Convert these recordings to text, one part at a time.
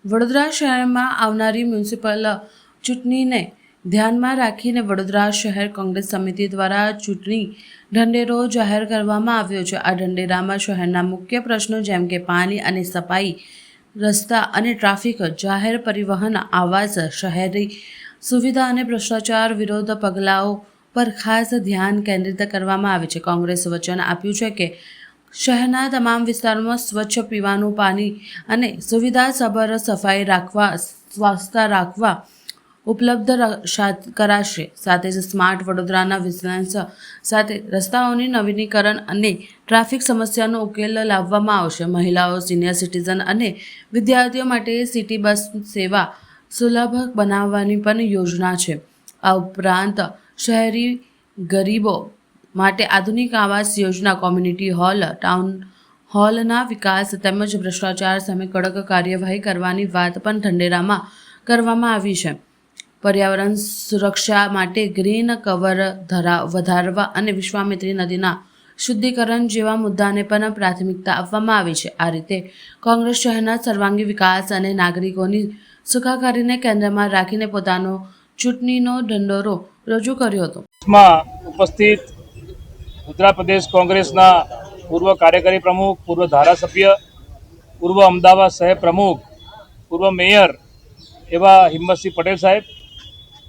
વડોદરા શહેરમાં આવનારી મ્યુનિસિપલ ચૂંટણીને ધ્યાનમાં રાખીને વડોદરા શહેર કોંગ્રેસ સમિતિ દ્વારા ચૂંટણી ઢંઢેરો જાહેર કરવામાં આવ્યો છે। આ ઢંઢેરામાં શહેરના મુખ્ય પ્રશ્નો જેમ કે પાણી અને સફાઈ, રસ્તા અને ટ્રાફિક, જાહેર પરિવહન, આવાસ, શહેરી સુવિધા અને ભ્રષ્ટાચાર વિરોધ પગલાઓ પર ખાસ ધ્યાન કેન્દ્રિત કરવામાં આવે છે। કોંગ્રેસે વચન આપ્યું છે કે શહેરના તમામ વિસ્તારોમાં સ્વચ્છ પીવાનું પાણી અને સુવિધાસભર સફાઈ રાખવા, સ્વાસ્થ્ય રાખવા ઉપલબ્ધ કરાશે। સાથે જ સ્માર્ટ વડોદરાના વિઝન સાથે રસ્તાઓની નવીનીકરણ અને ટ્રાફિક સમસ્યાનો ઉકેલ લાવવામાં આવશે। મહિલાઓ, સિનિયર સિટીઝન અને વિદ્યાર્થીઓ માટે સિટી બસ સેવા સુલભ બનાવવાની પણ યોજના છે। આ ઉપરાંત શહેરી ગરીબો માટે આધુનિક Awas Yojana, community hall, town હોલના વિકાસ તેમજ ભ્રષ્ટાચાર સામે કડક કાર્યવાહી કરવાની વાત પણ ઢંઢેરામાં કરવામાં આવી છે। પર્યાવરણ સુરક્ષા માટે ગ્રીન કવર વધારવા અને વિશ્વામિત્રી નદીના શુદ્ધિકરણ જેવા મુદ્દાને પણ પ્રાથમિકતા આપવામાં આવી છે। આ રીતે કોંગ્રેસ શહેરના સર્વાંગી વિકાસ અને નાગરિકોની સુખાકારીને કેન્દ્રમાં રાખીને પોતાનો ચૂંટણીનો ઢંઢેરો રજૂ કર્યો હતો। ઉપસ્થિત ઉત્તર પ્રદેશ કોંગ્રેસના પૂર્વ કાર્યકારી પ્રમુખ, પૂર્વ ધારાસભ્ય, પૂર્વ અમદાવાદ શહેર પ્રમુખ, પૂર્વ મેયર એવા હિંમતસિંહ પટેલ સાહેબ,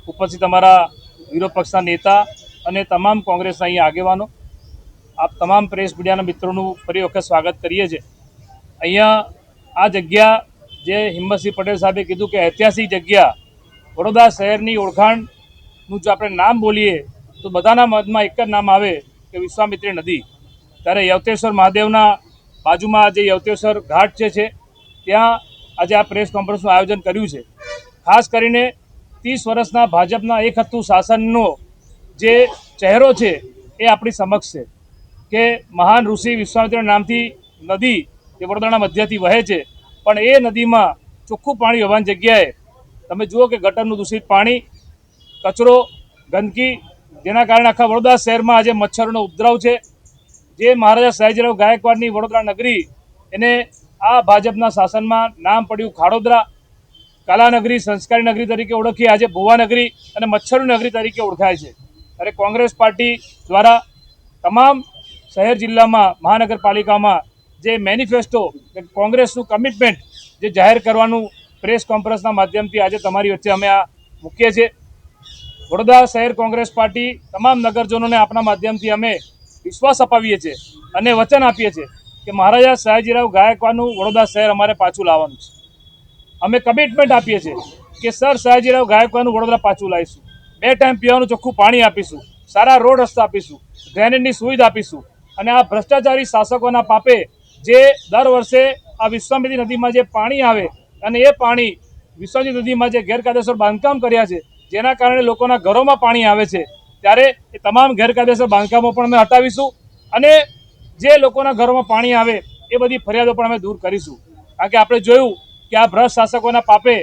ઉપસ્થિત અમારા વિરોધ પક્ષના નેતા અને તમામ કોંગ્રેસના અહીંયા આગેવાનો, આપ તમામ પ્રેસ મીડિયાના મિત્રોનું ફરી વખત સ્વાગત કરીએ છીએ। અહીંયા આ જગ્યા જે હિંમતસિંહ પટેલ સાહેબે કીધું કે ઐતિહાસિક જગ્યા, વડોદરા શહેરની ઓળખાણનું જો આપણે નામ બોલીએ તો બધાના મનમાં એક જ નામ આવે કે વિશ્વામિત્રી નદી। ત્યારે યવતેશ્વર મહાદેવના બાજુમાં જે યવતેશ્વર ઘાટ જે છે ત્યાં આજે આ પ્રેસ કોન્ફરન્સનું આયોજન કર્યું છે। ખાસ કરીને 30 વર્ષના ભાજપના એક હતું શાસનનો જે ચહેરો છે એ આપણી સમક્ષ છે કે મહાન ઋષિ વિશ્વામિત્રના નામથી નદી જે વડોદરાના મધ્યથી વહે છે, પણ એ નદીમાં ચોખ્ખું પાણી હોવાની જગ્યાએ તમે જુઓ કે ગટરનું દૂષિત પાણી, કચરો, ગંદકી, જેના કારણે આખા વડોદરા શહેરમાં આજે મચ્છરોનો ઉપદ્રવ છે। જે મહારાજા સયાજીરાવ ગાયકવાડની વડોદરા નગરી, એને આ ભાજપના શાસનમાં નામ પડ્યું ખાડોદરા, કલાનગરી, સંસ્કારી નગરી તરીકે ઓળખી આજે ભુવાનગરી અને મચ્છરની નગરી તરીકે ઓળખાય છે। ત્યારે કોંગ્રેસ પાર્ટી દ્વારા તમામ શહેર જિલ્લામાં, મહાનગરપાલિકામાં જે મેનિફેસ્ટો, કોંગ્રેસનું કમિટમેન્ટ જે જાહેર કરવાનું પ્રેસ કોન્ફરન્સના માધ્યમથી આજે તમારી વચ્ચે અમે આ મૂકીએ છીએ। વડોદરા શહેર કોંગ્રેસ પાર્ટી તમામ નગરજનોને આપણા માધ્યમથી અમે વિશ્વાસ અપાવીએ છીએ અને વચન આપીએ છીએ કે મહારાજા સયાજીરાવ ગાયકવાડનું વડોદરા શહેર અમારે પાછું લાવવાનું છે। અમે કમિટમેન્ટ આપીએ છીએ કે સર સયાજીરાવ ગાયકવાડનું વડોદરા પાછું લાવીશું, 2 ટાઈમ પીવાનું ચોખ્ખું પાણી આપીશું, સારા રોડ રસ્તા આપીશું, ડ્રેનેજની સુવિધા આપીશું અને આ ભ્રષ્ટાચારી શાસકોના પાપે જે દર વર્ષે આ વિશ્વામિત્રી નદીમાં જે પાણી આવે અને એ પાણી વિશ્વામિત્રી નદીમાં જે ગેરકાયદેસર બાંધકામ કર્યા છે, જેના કારણે લોકોના ઘરોમાં પાણી આવે છે, ત્યારે એ તમામ ગેરકાયદેસર બાંધકામો પણ અમે હટાવીશું અને જે લોકોના ઘરોમાં પાણી આવે એ બધી ફરિયાદો પણ અમે દૂર કરીશું। કારણ કે આપણે જોયું કે આ ભ્રષ્ટ શાસકોના પાપે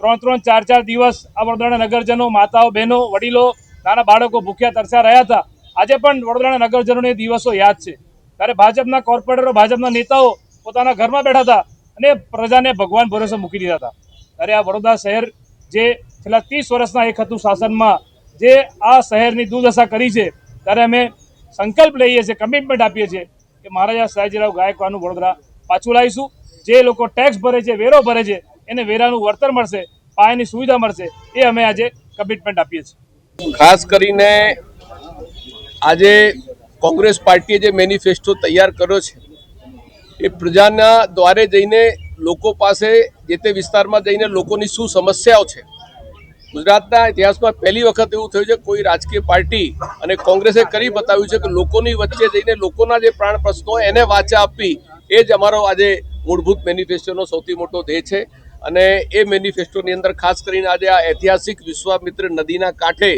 3-3, 4-4 દિવસ આ વડોદરાના નગરજનો, માતાઓ, બહેનો, વડીલો, નાના બાળકો ભૂખ્યા તરસ્યા રહ્યા હતા। આજે પણ વડોદરાના નગરજનોને દિવસો યાદ છે। ત્યારે ભાજપના કોર્પોરેટરો, ભાજપના નેતાઓ પોતાના ઘરમાં બેઠા હતા અને પ્રજાને ભગવાન ભરોસે મૂકી દીધા હતા। ત્યારે આ વડોદરા શહેર જે છેલ્લા 30 વર્ષના એક હતું શાસનમાં જે આ શહેરની દુર્દશા કરી છે, ત્યારે અમે સંકલ્પ લઈએ છીએ, કમિટમેન્ટ આપીએ છીએ કે મહારાજા સયાજીરાવ ગાયકવાડનું વડોદરા પાછું લાવીશું। જે લોકો ટેક્સ ભરે છે, વેરો ભરે છે, એને વેરાનું વળતર મળશે, પાયાની સુવિધા મળશે, એ અમે આજે કમિટમેન્ટ આપીએ છીએ। ખાસ કરીને આજે કોંગ્રેસ પાર્ટીએ જે મેનિફેસ્ટો તૈયાર કર્યો છે એ પ્રજાના દ્વારે જઈને, લોકો પાસે, જે તે વિસ્તારમાં જઈને લોકોની શું સમસ્યાઓ છે, ગુજરાતના ઇતિહાસમાં પહેલી વખત એવું થયું છે કોઈ રાજકીય પાર્ટી અને કોંગ્રેસે કરી બતાવ્યું છે કે લોકોની વચ્ચે જઈને લોકોના જે પ્રાણ પ્રશ્નો હોય એને વાચા આપવી, એ જ અમારો આજે મૂળભૂત મેનિફેસ્ટોનો સૌથી મોટો ધ્યેય છે। અને એ મેનિફેસ્ટોની અંદર ખાસ કરીને આજે આ ઐતિહાસિક વિશ્વામિત્ર નદીના કાંઠે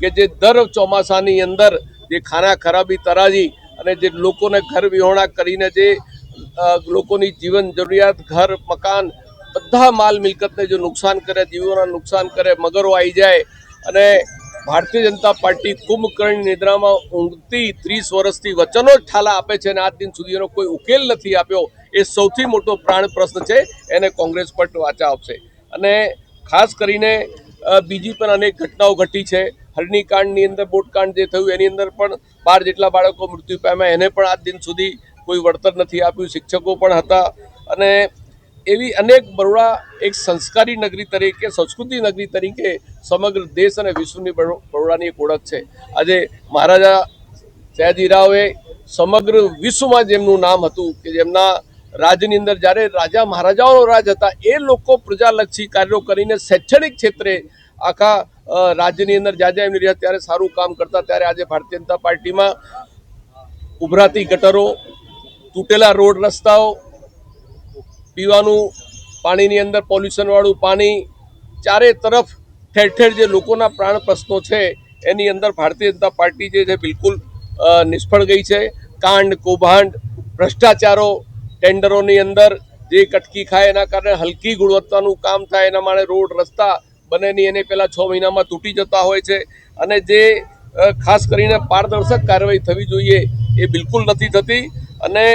કે જે દર ચોમાસાની અંદર જે ખાના ખરાબી તરાજી અને જે લોકોને ઘર વિહોણા કરીને જે લોકોની જીવન જરૂરિયાત, ઘર, મકાન, બધા માલ મિલકતને જો નુકસાન કરે, જીવોના નુકસાન કરે, મગરો આવી જાય અને ભારતીય જનતા પાર્ટી કુંભકર્ણ નિદ્રામાં ઊંઘતી 30 વર્ષથી વચનો જ ઠાલા આપે છે અને આજ દિન સુધી એનો કોઈ ઉકેલ નથી આપ્યો, એ સૌથી મોટો પ્રાણ પ્રશ્ન છે. એને કોંગ્રેસ પટ વાચા આપશે. અને ખાસ કરીને બીજી પણ અનેક ઘટનાઓ ઘટી છે. હરણીકાંડની અંદર, બોટકાંડ જે થયું એની અંદર પણ 12 જેટલા બાળકો મૃત્યુ પામ્યા, એને પણ આજ દિન સુધી કોઈ વળતર નથી આપ્યું. શિક્ષકો પણ હતા. અને એવી અનેક બરોડા એક સંસ્કારી નગરી તરીકે, સંસ્કૃતિ નગરી તરીકે સમગ્ર દેશ અને વિશ્વની બરોડાની એક ઓળખ છે. આજે મહારાજા સયાજીરાવે સમગ્ર વિશ્વમાં જેમનું નામ હતું, કે જેમના રાજની અંદર જ્યારે રાજા મહારાજાઓનો રાજ હતા, એ લોકો પ્રજાલક્ષી કાર્યો કરીને શૈક્ષણિક ક્ષેત્રે આખા રાજ્યની અંદર જ્યાં જ્યાં એમની રહ્યા ત્યારે સારું કામ કરતા, ત્યારે આજે ભારતીય જનતા પાર્ટીમાં ઉભરાતી ગટરો, તૂટેલા રોડ રસ્તાઓ, પીવાનું પાણીની અંદર પોલ્યુશનવાળું પાણી, ચારે તરફ ઠેર ઠેર જે લોકોના પ્રાણ પ્રશ્નો છે એની અંદર ભારતીય જનતા પાર્ટી જે છે બિલકુલ નિષ્ફળ ગઈ છે. કાંડ, કૌભાંડ, ભ્રષ્ટાચારો, ટેન્ડરોની અંદર જે કટકી ખાય એના કારણે હલકી ગુણવત્તાનું કામ થાય, એના માટે રોડ રસ્તા બને નહીં, એને પહેલાં 6 મહિનામાં તૂટી જતા હોય છે. અને જે ખાસ કરીને પારદર્શક કાર્યવાહી થવી જોઈએ એ બિલકુલ નથી થતી. અને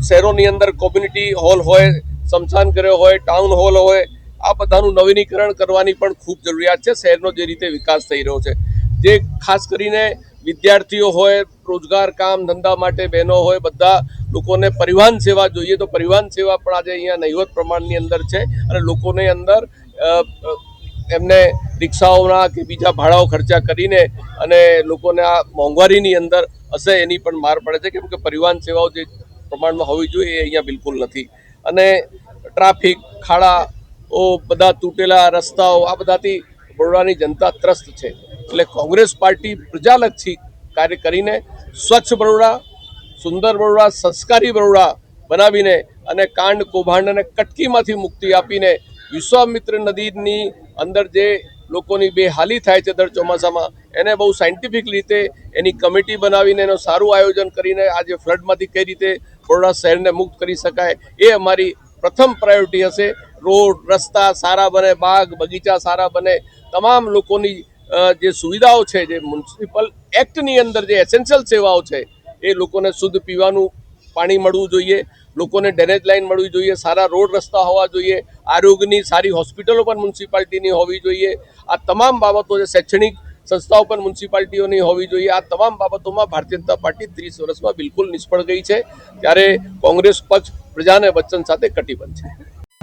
શહેરોની અંદર કોમ્યુનિટી હોલ હોય, સ્મશાન ગૃહ હોય, ટાઉન હોલ હોય, આ બધાનું નવીનીકરણ કરવાની પણ ખૂબ જરૂરિયાત છે. શહેરનો જે રીતે વિકાસ થઈ રહ્યો છે, જે ખાસ કરીને વિદ્યાર્થીઓ હોય, રોજગાર કામ ધંધા માટે બહેનો હોય, બધા લોકોને પરિવહન સેવા જોઈએ, તો પરિવહન સેવા પણ આજે અહીંયા નહિવત પ્રમાણની અંદર છે. અને લોકોને અંદર એમને રિક્ષાઓના કે બીજા ભાડાઓ ખર્ચા કરીને અને લોકોને આ મોંઘવારીની અંદર હશે એની પણ માર પડે છે, કેમ કે પરિવહન સેવાઓ જે પ્રમાણમાં હોવી જોઈએ એ અહીંયા બિલકુલ નથી. અને ટ્રાફિક, ખાડાઓ, બધા તૂટેલા રસ્તાઓ, આ બધાથી બરોડાની જનતા ત્રસ્ત છે. એટલે કોંગ્રેસ પાર્ટી પ્રજાલક્ષી કાર્ય કરીને સ્વચ્છ બરોડા, સુંદર બરોડા, સંસ્કારી બરોડા બનાવીને અને કાંડ, કૌભાંડ અને કટકીમાંથી મુક્તિ આપીને વિશ્વામિત્ર નદીની અંદર જે લોકોની બેહાલી થાય છે દર ચોમાસામાં, એને બહુ સાયન્ટિફિક રીતે એની કમિટી બનાવીને એનું સારું આયોજન કરીને આજે ફ્લડમાંથી કઈ રીતે બરોડા શહેરને મુક્ત કરી શકાય એ અમારી પ્રથમ પ્રાયોરિટી હશે. રોડ રસ્તા સારા બને, બાગ બગીચા સારા બને, તમામ લોકોની જે સુવિધાઓ છે, જે મ્યુનિસિપલ એક્ટની અંદર જે એસેન્શિયલ સેવાઓ છે, એ લોકોને શુદ્ધ પીવાનું પાણી મળવું જોઈએ, લોકોને ડ્રેનેજ લાઇન મળવી જોઈએ, સારા રોડ રસ્તા હોવા જોઈએ, આરોગ્યની સારી હોસ્પિટલો પણ મ્યુનિસિપાલિટીની હોવી જોઈએ. આ તમામ બાબતો છે. શૈક્ષણિક સંસ્થાઓ પણ મ્યુનિસિપાલિટીઓની હોવી જોઈએ. આ તમામ બાબતોમાં ભારતીય જનતા પાર્ટી 30 વર્ષમાં બિલકુલ નિષ્ફળ ગઈ છે. ત્યારે કોંગ્રેસ પક્ષ પ્રજાને વચન સાથે કટિબદ્ધ છે.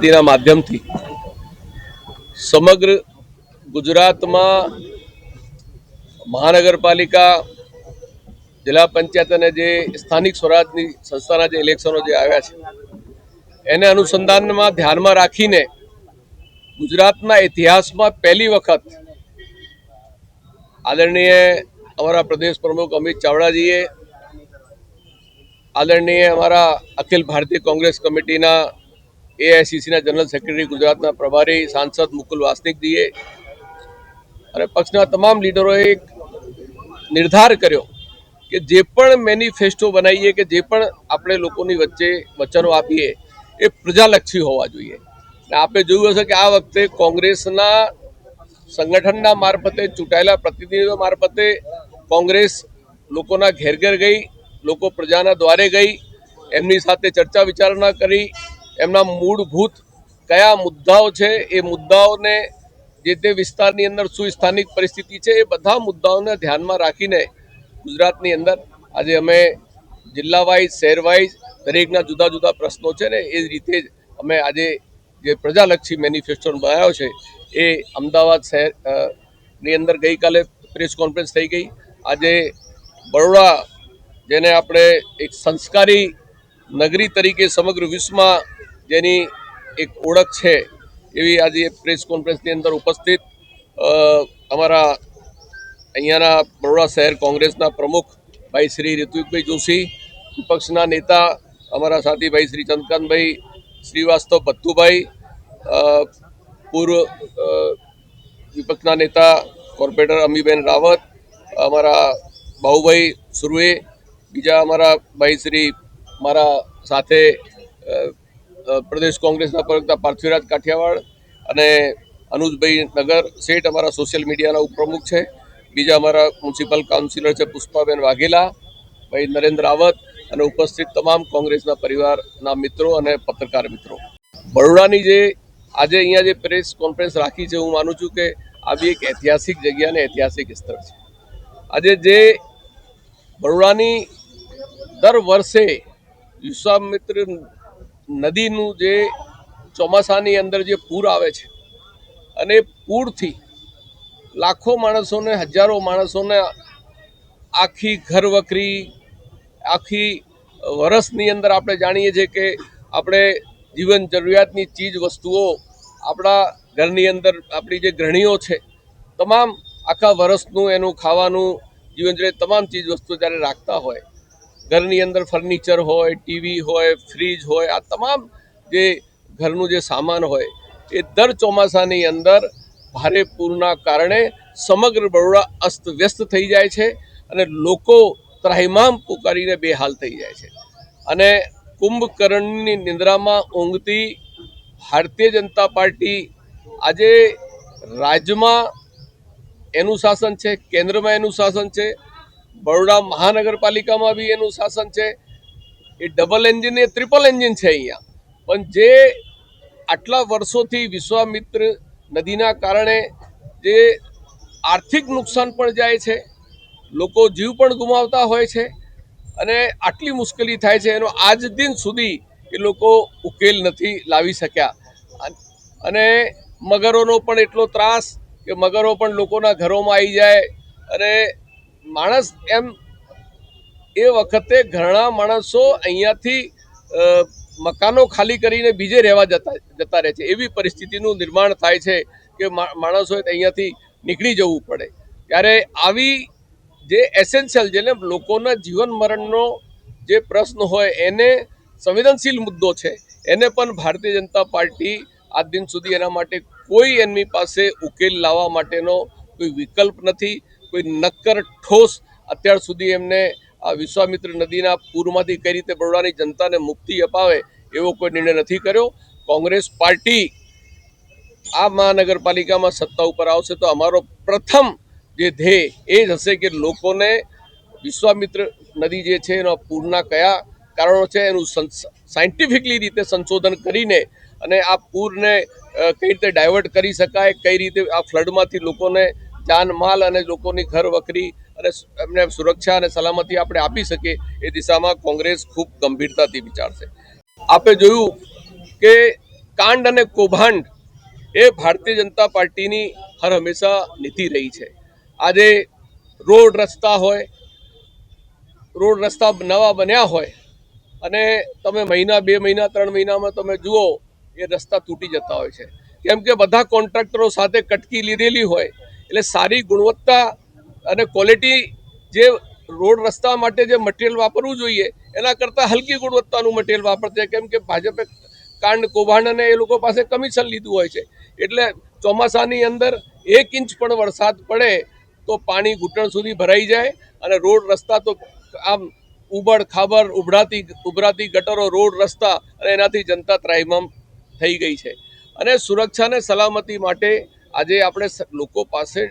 તેના માધ્યમથી સમગ્ર ગુજરાતમાં મહાનગરપાલિકા, જિલ્લા પંચાયત અને જે સ્થાનિક સ્વરાજની સંસ્થાના જે ઇલેક્શનો જે આવ્યા છે એને અનુસંધાનમાં ધ્યાનમાં રાખીને ગુજરાતના ઇતિહાસમાં પહેલી વખત આદરણીય અમારા પ્રદેશ પ્રમુખ અમિત ચાવડાજીએ, આદરણીય અમારા અખિલ ભારતીય કોંગ્રેસ કમિટીના AICCના જનરલ સેક્રેટરી, ગુજરાતના પ્રભારી સાંસદ મુકુલ વાસનિકજીએ અને પક્ષના તમામ લીડરોએ એક નિર્ધાર કર્યો કે જે પણ મેનિફેસ્ટો બનાવીએ, કે જે પણ આપણે લોકોની વચ્ચે વચનો આપીએ એ પ્રજાલક્ષી હોવા જોઈએ. આપણે જોયું હશે કે આ વખતે કોંગ્રેસના સંગઠનના મારફતે, ચૂંટાયેલા પ્રતિનિધિઓ મારફતે કોંગ્રેસ લોકોના ઘેર ઘેર ગઈ, લોકો પ્રજાના દ્વારે ગઈ, એમની સાથે ચર્ચા વિચારણા કરી, એમના મૂળભૂત કયા મુદ્દાઓ છે એ મુદ્દાઓને, જે તે વિસ્તારની અંદર શું સ્થાનિક પરિસ્થિતિ છે, એ બધા મુદ્દાઓને ધ્યાનમાં રાખીને ગુજરાતની અંદર આજે અમે જિલ્લા વાઇઝ, શહેર વાઇઝ દરેકના જુદા જુદા પ્રશ્નો છે ને એ રીતે જ અમે આજે જે પ્રજાલક્ષી મેનિફેસ્ટો બનાવ્યો છે એ અમદાવાદ શહેરની અંદર ગઈકાલે પ્રેસ કોન્ફરન્સ થઈ ગઈ. આજે બરોડા, જેને આપણે એક સંસ્કારી નગરી તરીકે સમગ્ર વિશ્વમાં જેની એક ઓળખ છે, એવી આજે પ્રેસ કોન્ફરન્સની અંદર ઉપસ્થિત અમારા અહીંયાના બરોડા શહેર કોંગ્રેસના પ્રમુખ ભાઈ શ્રી ઋત્વિકભાઈ જોશી, વિપક્ષના નેતા અમારા સાથી ભાઈ શ્રી ચંદ્રકાંતભાઈ શ્રીવાસ્તવ ભત્તુભાઈ, પૂર્વ વિપક્ષના નેતા કોર્પોરેટર અમીબેન રાવત, અમારા બાહુભાઈ સુરવે, બીજા અમારા ભાઈ શ્રી, મારા સાથે પ્રદેશ કોંગ્રેસના પ્રવક્તા પાર્થિવરાજ કાઠિયાવાડ અને અનુજભાઈ નગર શેઠ અમારા સોશિયલ મીડિયાના ઉપપ્રમુખ છે. બીજા અમારા મ્યુનિસિપલ કાઉન્સિલર છે પુષ્પાબેન વાઘેલા, ભાઈ નરેન્દ્ર રાવત અને ઉપસ્થિત તમામ કોંગ્રેસના પરિવારના મિત્રો અને પત્રકાર મિત્રો. બરોડાની જે આજે અહીંયા જે પ્રેસ કોન્ફરન્સ રાખી છે, હું માનું છું કે આ બી એક ઐતિહાસિક જગ્યા અને ઐતિહાસિક સ્થળ છે. આજે જે બરોડાની દર વર્ષે વિશ્વામિત્ર નદીનું જે ચોમાસાની અંદર જે પૂર આવે છે અને પૂરથી લાખો માણસોને, હજારો માણસોને આખી ઘરવખરી, આખી વરસની અંદર આપણે જાણીએ છીએ કે આપણે જીવન જરૂરિયાતની ચીજ વસ્તુઓ આપણા ઘરની અંદર આપણી જે ગૃહિણીઓ છે તમામ આખા વરસનું એનું ખાવાનું જીવન જરૂરિયાત તમામ ચીજ વસ્તુઓ જ્યારે રાખતા હોય, ઘરની અંદર ફર્નિચર હોય, ટીવી હોય, ફ્રીજ હોય, આ તમામ જે ઘરનું જે સામાન હોય એ દર ચોમાસાની અંદર ભારે પૂરના કારણે સમગ્ર બરોડા અસ્તવ્યસ્ત થઈ જાય છે અને લોકો ત્રાહિમામ પુકારીને બેહાલ થઈ જાય છે. અને કુંભકર્ણની નિંદ્રામાં ઊંઘતી ભારતીય જનતા પાર્ટી આજે રાજ્યમાં એનું શાસન છે, કેન્દ્રમાં એનું શાસન છે, બરોડા મહાનગરપાલિકામાં બી એનું શાસન છે. એ ડબલ એન્જિન, એ ટ્રિપલ એન્જિન છે અહીંયા. પણ જે આટલા વર્ષોથી વિશ્વામિત્ર નદીના કારણે જે આર્થિક નુકસાન પણ જાય છે, લોકો જીવ પણ ગુમાવતા હોય છે અને આટલી મુશ્કેલી થાય છે, એનો આજ દિન સુધી એ લોકો ઉકેલ નથી લાવી શક્યા. અને મગરોનો પણ એટલો ત્રાસ કે મગરો પણ લોકોના ઘરોમાં આવી જાય અને માણસ એમ એ વખતે ઘણા માણસો અહીંયાથી મકાનો ખાલી કરીને બીજે રહેવા જતા રહે છે. એવી પરિસ્થિતિનું નિર્માણ થાય છે કે માણસોએ અહીંયાથી નીકળી જવું પડે. ત્યારે આવી જે એસેન્શિયલ, જેને લોકોના જીવન મરણનો જે પ્રશ્ન હોય એને સંવેદનશીલ મુદ્દો છે, એને પણ ભારતીય જનતા પાર્ટી આજ દિન સુધી એના માટે કોઈ એમની પાસે ઉકેલ લાવવા માટેનો કોઈ વિકલ્પ નથી. કોઈ નક્કર ઠોસ અત્યાર સુધી એમને આ વિશ્વામિત્ર નદીના પૂરમાંથી કઈ રીતે બરોડાની જનતાને મુક્તિ અપાવે એવો કોઈ નિર્ણય નથી કર્યો. કોંગ્રેસ પાર્ટી આ મહાનગરપાલિકામાં સત્તા ઉપર આવશે તો અમારો પ્રથમ જે ધ્યેય એ જ હશે કે લોકોને વિશ્વામિત્ર નદી જે છે એના પૂરના કયા કારણો છે એનું સાયન્ટિફિકલી રીતે સંશોધન કરીને અને આ પૂરને કઈ રીતે ડાયવર્ટ કરી શકાય, કઈ રીતે આ ફ્લડમાંથી લોકોને જાનમાલ અને લોકોની ઘર વખરી અને એમને સુરક્ષા અને સલામતી આપણે આપી શકીએ એ દિશામાં કોંગ્રેસ ખૂબ ગંભીરતાથી વિચારશે. આપે જોયું કે કાંડ અને કૌભાંડ એ ભારતીય જનતા પાર્ટીની હર હંમેશા નીતિ રહી છે. આજે રોડ રસ્તા નવા બન્યા હોય અને તમે મહિના, 2 મહિના, 3 મહિનામાં તમે જુઓ એ રસ્તા તૂટી જતા હોય છે. કેમ કે બધા કોન્ટ્રાક્ટરો સાથે કટકી લીધેલી હોય એટલે સારી ગુણવત્તા અને ક્વોલિટી જે રોડ રસ્તા માટે જે મટીરિયલ વાપરવું જોઈએ એના કરતાં હલકી ગુણવત્તાનું મટીરિયલ વાપરશે. કેમ કે ભાજપે કાંડ કૌભાંડ અને એ લોકો પાસે કમિશન લીધું હોય છે. એટલે ચોમાસાની અંદર 1 ઇંચ પણ વરસાદ પડે તો પાણી ઘૂંટણ સુધી ભરાઈ જાય અને રોડ રસ્તા તો આમ ઉબડ ખાબડ ઉભરાતી ગટરો, રોડ રસ્તા અને એનાથી જનતા ત્રાહિમામ થઈ ગઈ છે. અને સુરક્ષા અને સલામતી માટે આજે આપણે લોકો પાસે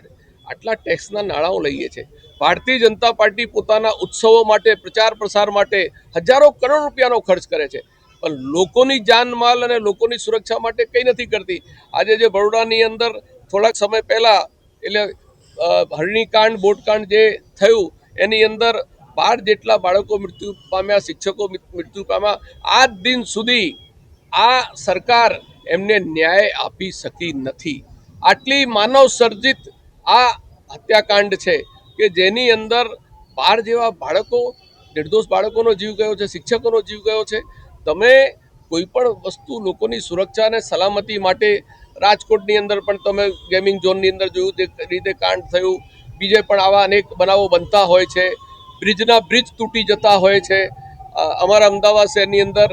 આટલા ટેક્સના નાણાંઓ લઈએ છીએ. ભારતીય જનતા પાર્ટી પોતાના ઉત્સવો માટે, પ્રચાર પ્રસાર માટે હજારો કરોડ રૂપિયાનો ખર્ચ કરે છે, પણ લોકોની જાનમાલ અને લોકોની સુરક્ષા માટે કંઈ નથી કરતી. આજે જે બરોડાની અંદર થોડાક સમય પહેલાં એટલે હરણીકાંડ, બોટકાંડ જે થયું એની અંદર 12 જેટલા બાળકો મૃત્યુ પામ્યા, શિક્ષકો મૃત્યુ પામ્યા. આજ દિન સુધી આ સરકાર એમને ન્યાય આપી શકી નથી. આટલી માનવ સર્જિત આ હત્યાકાંડ છે કે જેની અંદર 12 જેવા બાળકો, નિર્દોષ બાળકોનો જીવ ગયો છે, શિક્ષકોનો જીવ ગયો છે. તમે કોઈ પણ વસ્તુ લોકોની સુરક્ષા અને સલામતી માટે રાજકોટની અંદર પણ તમે ગેમિંગ ઝોનની અંદર જોયું તે રીતે કાંડ થયું, બીજે પણ આવા અનેક બનાવો બનતા હોય છે. બ્રિજ તૂટી જતા હોય છે. અમારા અમદાવાદ શહેરની અંદર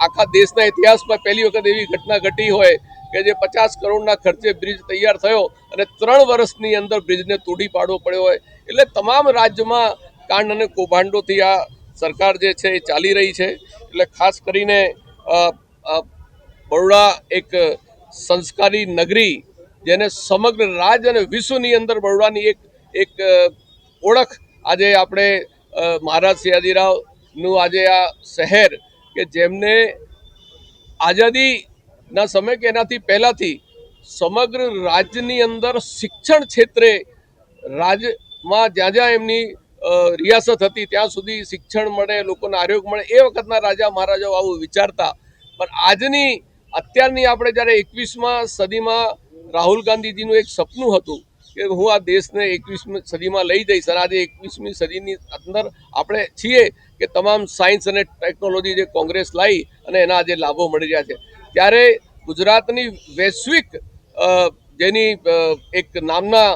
આખા દેશના ઇતિહાસમાં પહેલી વખત એવી ઘટના ઘટી હોય કે જે 50 કરોડના ખર્ચે બ્રિજ તૈયાર થયો અને 3 વર્ષની અંદર બ્રિજને તોડી પાડવો પડ્યો હોય. એટલે તમામ રાજ્યમાં કાંડ અને કૌભાંડોથી આ સરકાર જે છે એ ચાલી રહી છે. એટલે ખાસ કરીને બરોડા એક સંસ્કારી નગરી, જેને સમગ્ર રાજ્ય અને વિશ્વની અંદર બરોડાની એક એક ઓળખ આજે આપણે મહારાજ સયાજીરાવનું આજે આ શહેર કે જેમને આઝાદીના સમય કે એનાથી પહેલાંથી સમગ્ર રાજ્યની અંદર શિક્ષણ ક્ષેત્રે રાજ્યમાં જ્યાં જ્યાં એમની રિયાસત હતી ત્યાં સુધી શિક્ષણ મળે, લોકોને આરોગ્ય મળે, એ વખતના રાજા મહારાજાઓ આવું વિચારતા. પણ આજની અત્યારની આપણે જ્યારે 21મી સદીમાં રાહુલ ગાંધીજીનું એક સપનું હતું કે હું આ દેશને 21મી સદીમાં લઈ જઈશ, અને આજે 21મી સદીની અંદર આપણે છીએ કે તમામ સાયન્સ અને ટેકનોલોજી જે કોંગ્રેસ લાવી અને એના આજે લાભો મળી રહ્યા છે. ત્યારે ગુજરાતની વૈશ્વિક જેની એક નામના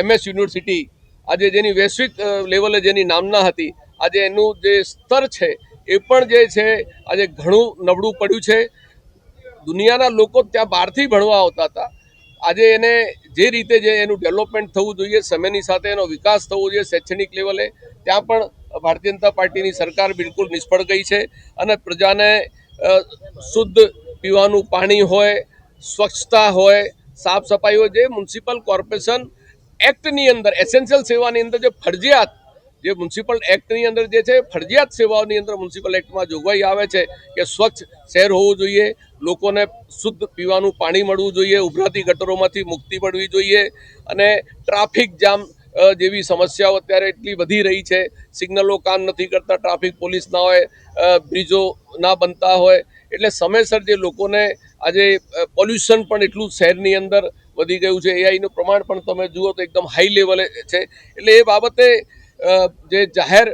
MS યુનિવર્સિટી આજે જેની વૈશ્વિક લેવલે જેની નામના હતી, આજે એનું જે સ્તર છે એ પણ જે છે આજે ઘણું નબળું પડ્યું છે. દુનિયાના લોકો ત્યાં બહારથી ભણવા આવતા હતા. આજે એને જે રીતે જે એનું ડેવલપમેન્ટ થવું જોઈએ, સમયની સાથે એનો વિકાસ થવો જોઈએ શૈક્ષણિક લેવલે, ત્યાં પણ ભારતીય જનતા પાર્ટીની સરકાર બિલકુલ નિષ્ફળ ગઈ છે. અને પ્રજાને શુદ્ધ પીવાનું પાણી હોય, સ્વચ્છતા હોય, સાફ સફાઈ હોય, જે મ્યુનિસિપલ કોર્પોરેશન એક્ટની અંદર એસેન્શિયલ સેવાની અંદર જે ફરજિયાત જે મ્યુનિસિપલ એક્ટની અંદર જે છે ફરજિયાત સેવાઓની અંદર મ્યુનિસિપલ એક્ટમાં જોગવાઈ આવે છે કે સ્વચ્છ શહેર હોવું જોઈએ, લોકોને શુદ્ધ પીવાનું પાણી મળવું જોઈએ, ઉભરાતી ગટરોમાંથી મુક્તિ મળવી જોઈએ, અને ટ્રાફિક જામ જેવી સમસ્યાઓ અત્યારે એટલી વધી રહી છે, સિગ્નલો કામ નથી કરતા, ટ્રાફિક પોલીસ ના હોય, બ્રિજો ના બનતા હોય, એટલે સમયસર જે લોકોને આજે પોલ્યુશન પણ એટલું શહેરની અંદર વધી ગયું છે. એઆઈનું પ્રમાણ પણ તમે જુઓ તો એકદમ હાઈ લેવલે છે. એટલે એ બાબતે જે જાહેર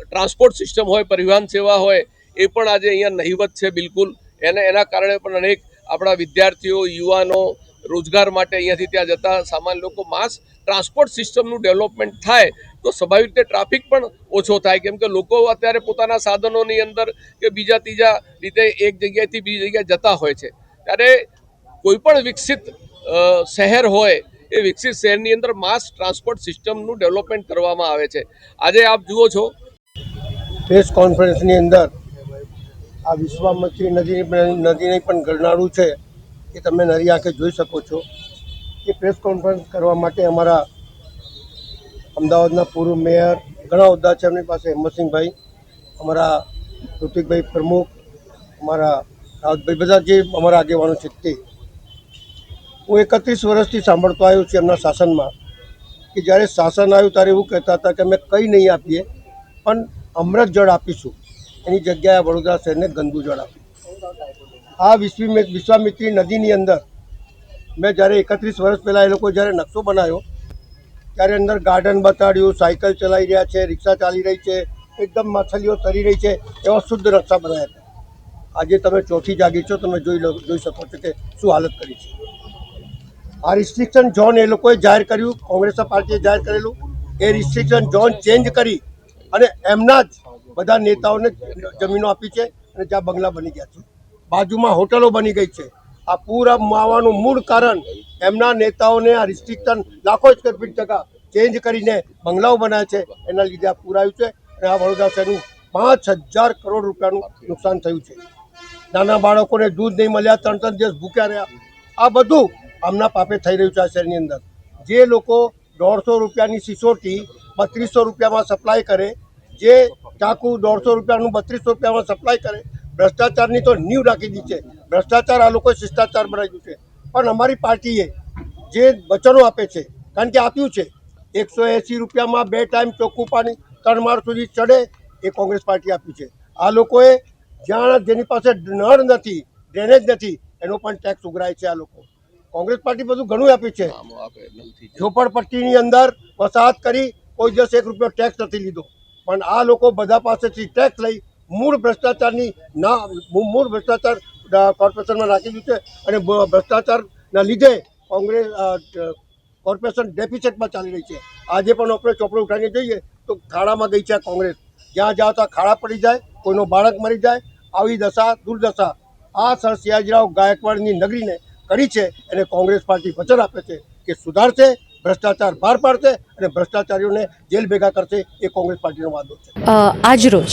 ટ્રાન્સપોર્ટ સિસ્ટમ હોય, પરિવહન સેવા હોય, એ પણ આજે અહીંયા નહિવત છે બિલકુલ. એના કારણે પણ અનેક આપણા વિદ્યાર્થીઓ, યુવાનો રોજગાર માટે અહીંયાથી ત્યાં જતા સામાન્ય લોકો, માસ ટ્રાન્સપોર્ટ સિસ્ટમનું ડેવલપમેન્ટ થાય તો સ્વાભાવિક રીતે ટ્રાફિક પણ ઓછો થાય, કેમ કે લોકો અત્યારે પોતાના સાધનોની અંદર કે બીજા ત્રીજા રીતે એક જગ્યાએથી બીજી જગ્યાએ જતા હોય છે. ત્યારે કોઈ પણ વિકસિત શહેર હોય એ વિકસિત શહેરની અંદર માસ ટ્રાન્સપોર્ટ સિસ્ટમનું ડેવલપમેન્ટ કરવામાં આવે છે. આજે આપ જુઓ છો પ્રેસ કોન્ફરન્સની અંદર આ વિશ્વામિત્રી નદીની પણ ગરનાળું છે એ તમે નરી આંખે જોઈ શકો છો. એ પ્રેસ કોન્ફરન્સ કરવા માટે અમારા અમદાવાદના પૂર્વ મેયર ઘણા હોદ્દા છે એમની પાસે, હિંમતસિંહભાઈ, અમારા ઋતિકભાઈ પ્રમુખ, અમારા રાવતભાઈ, બધા જે અમારા આગેવાનો છે તે. હું 31 વર્ષથી સાંભળતો આવ્યો છું એમના શાસનમાં કે જ્યારે શાસન આવ્યું ત્યારે એવું કહેતા હતા કે અમે કંઈ નહીં આપીએ પણ અમૃત જળ આપીશું, એની જગ્યાએ વડોદરા શહેરને ગંદુ જળ આપ્યું. આ વિશ્વામિત્રી નદીની અંદર મેં જ્યારે 31 વર્ષ પહેલાં એ લોકો જ્યારે નકશો બનાવ્યો ત્યારે અંદર ગાર્ડન બતાડ્યું, સાયકલ ચલાવી રહ્યા છે, રિક્ષા ચાલી રહી છે, એકદમ માછલીઓ તરી રહી છે, એવા શુદ્ધ નકશા બનાવ્યા હતા. આજે તમે ચોથી જાગી છો, તમે જોઈ શકો છો કે શું હાલત કરી છે. આ રિસ્ટ્રિક્શન ઝોન એ લોકોએ જાહેર કર્યું, કોંગ્રેસ પાર્ટીએ જાહેર કરેલું. એ રિસ્ટ્રિક્શન ઝોન ચેન્જ કરી અને એમના જ બધા નેતાઓને જમીનો આપી છે અને જ્યાં બંગલા બની ગયા છે, બાજુમાં હોટલો બની ગઈ છે. આ પૂરા આવવાનું મૂળ કારણ એમના નેતાઓને આ રિસ્ટ્રિક્શન લાખો સ્ક્વેર ફીટ જગ્યા ચેન્જ કરીને બંગલાઓ બનાવ્યા છે, એના લીધે આ પૂરાયું છે. અને આ વડોદરા શહેરનું 5000 કરોડ રૂપિયાનું નુકસાન થયું છે. નાના બાળકોને દૂધ નહીં મળ્યા, 3 દિવસ ભૂખ્યા રહ્યા. આ બધું આમના પાપે થઈ રહ્યું છે આ શહેરની અંદર. જે લોકો 150 રૂપિયાની સિસોટી 3200 રૂપિયામાં સપ્લાય કરે, જે ચાકુ 150 રૂપિયાનું 3200 રૂપિયામાં સપ્લાય કરે, ભ્રષ્ટાચારની તો નીવ રાખી દીધી છે. ભ્રષ્ટાચાર આ લોકોએ શિષ્ટાચાર બનાવી દીધું છે. પણ અમારી પાર્ટીએ જે વચનો આપે છે, કારણ કે આપ્યું છે 180 રૂપિયામાં 2 ટાઈમ ચોખ્ખું પાણી 3 માળ સુધી ચડે, એ કોંગ્રેસ પાર્ટી આપ્યું છે. આ લોકોએ જ્યાં જેની પાસે નળ નથી, ડ્રેનેજ નથી, એનો પણ ટેક્સ ઉઘરાય છે. આ લોકો કોંગ્રેસ પાર્ટી બધું ઘણું આપ્યું છે. ઝોપડપટ્ટીની અંદર વસાહત કરી કોઈ દિવસ 1 રૂપિયો ટેક્સ નથી લીધો, પણ આ લોકો બધા પાસેથી ટેક્સ લઈ મૂળ ભ્રષ્ટાચાર કોર્પોરેશનમાં નાખી દીધું છે. અને ભ્રષ્ટાચારના લીધે કોંગ્રેસ કોર્પોરેશન ડેફિસિટમાં ચાલી રહી છે. આજે પણ આપણે ચોપડો ઉઠાવીને જોઈએ તો ખાડામાં ગઈ છે કોંગ્રેસ. જ્યાં જાઓ ત્યાં ખાડા પડી જાય, કોઈનો બાળક મરી જાય, આવી દશા દુર્દશા આ સર સયાજીરાવ ગાયકવાડની નગરીને કરી છે. અને કોંગ્રેસ પાર્ટી વચન આપે છે કે સુધારશે, ભ્રષ્ટાચાર બહાર પાડશે અને ભ્રષ્ટાચારીઓને જેલ ભેગા કરશે. એ કોંગ્રેસ પાર્ટીનો વાદો છે. આજ રોજ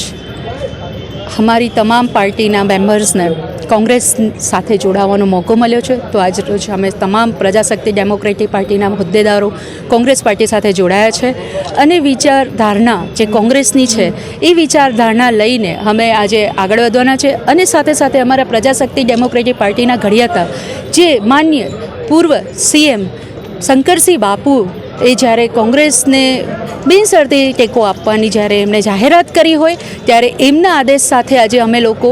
हमारी तमाम पार्टी ना मेंबर्स ने કોંગ્રેસ સાથે જોડાવાનો મોકો મળ્યો છે. તો આજ રોજ અમે તમામ પ્રજાશક્તિ ડેમોક્રેટિક પાર્ટીના હોદ્દેદારો કોંગ્રેસ પાર્ટી સાથે જોડાયા છે અને વિચારધારણા જે કોંગ્રેસની છે એ વિચારધારણા લઈને અમે આજે આગળ વધવાના છે. અને સાથે સાથે અમારા પ્રજાશક્તિ ડેમોક્રેટિક પાર્ટીના ઘડિયાતા જે માન્ય પૂર્વ સીએમ શંકરસિંહ બાપુ એ જ્યારે કોંગ્રેસને બિનશરતી ટેકો આપવાની જ્યારે એમણે જાહેરાત કરી હોય ત્યારે એમના આદેશ સાથે આજે અમે લોકો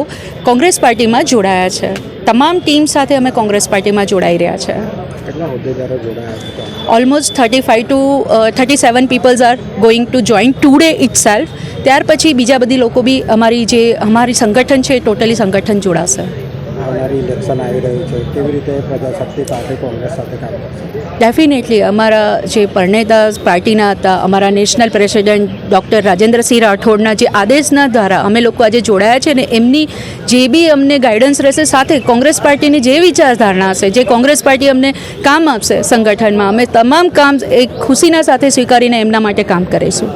કોંગ્રેસ પાર્ટીમાં જોડાયા છે. તમામ ટીમ સાથે અમે કોંગ્રેસ પાર્ટીમાં જોડાઈ રહ્યા છે. Almost 35 to 37 peoples are going to join today itself. ત્યાર પછી બીજા બધી લોકો બી અમારી સંગઠન છે ટોટલી સંગઠન જોડાશે. આવનારી ઇલેક્શન આવી રહ્યું છે, કેવી રીતે પ્રજાશક્તિ પાર્ટી કોંગ્રેસ સાથે કામ કરશે? ડેફિનેટલી અમારા જે પરણેતા પાર્ટીના હતા, અમારા નેશનલ પ્રેસિડેન્ટ ડૉક્ટર રાજેન્દ્રસિંહ રાઠોડના જે આદેશના દ્વારા અમે લોકો આજે જોડાયા છે ને એમની જે બી અમને ગાઈડન્સ રહેશે, સાથે કોંગ્રેસ પાર્ટીની જે વિચારધારણા હશે, જે કોંગ્રેસ પાર્ટી અમને કામ આપશે સંગઠનમાં, અમે તમામ કામ એક ખુશીના સાથે સ્વીકારીને એમના માટે કામ કરીશું.